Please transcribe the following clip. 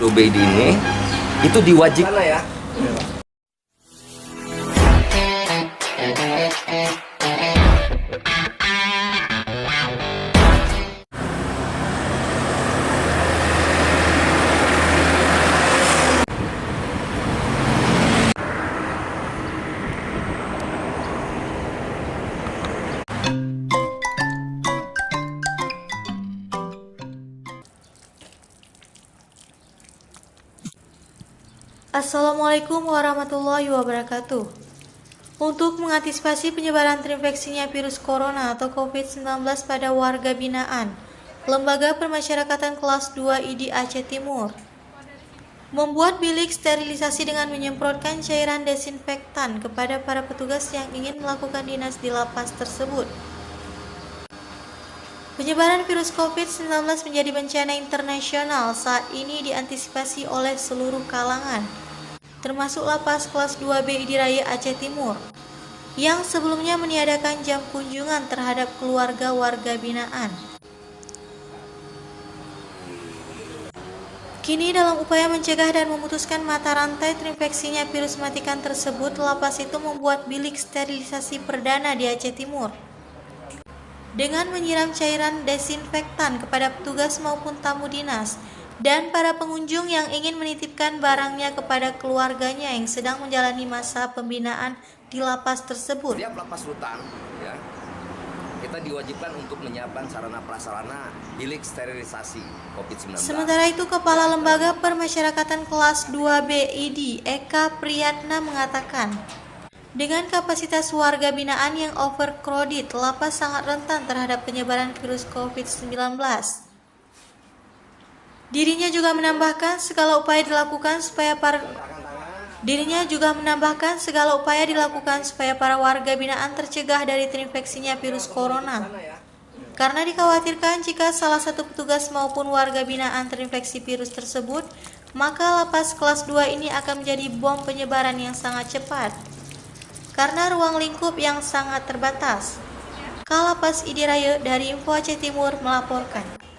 2BID ini itu diwajibkan ya. Assalamualaikum warahmatullahi wabarakatuh. Untuk mengantisipasi penyebaran terinfeksinya virus corona atau COVID-19 pada warga binaan, Lembaga Permasyarakatan Kelas 2 ID Aceh Timur membuat bilik sterilisasi dengan menyemprotkan cairan desinfektan kepada para petugas yang ingin melakukan dinas di lapas tersebut. Penyebaran virus COVID-19 menjadi bencana internasional saat ini diantisipasi oleh seluruh kalangan, termasuk lapas kelas 2B ID Raya Aceh Timur, yang sebelumnya meniadakan jam kunjungan terhadap keluarga warga binaan. Kini dalam upaya mencegah dan memutuskan mata rantai terinfeksinya virus mematikan tersebut, lapas itu membuat bilik sterilisasi perdana di Aceh Timur dengan menyiram cairan desinfektan kepada petugas maupun tamu dinas dan para pengunjung yang ingin menitipkan barangnya kepada keluarganya yang sedang menjalani masa pembinaan di lapas tersebut. Setiap lapas rutan ya, kita diwajibkan untuk menyiapkan sarana prasarana bilik sterilisasi COVID-19. Sementara itu, Kepala Lembaga Permasyarakatan Kelas 2B ID Eka Priyatna mengatakan, dengan kapasitas warga binaan yang overcrowded, lapas sangat rentan terhadap penyebaran virus COVID-19. Dirinya juga menambahkan segala upaya dilakukan supaya para warga binaan tercegah dari terinfeksinya virus corona. Karena dikhawatirkan jika salah satu petugas maupun warga binaan terinfeksi virus tersebut, maka lapas kelas 2 ini akan menjadi bom penyebaran yang sangat cepat. Karena ruang lingkup yang sangat terbatas. Kalapas ID Raya dari Info Aceh Timur melaporkan.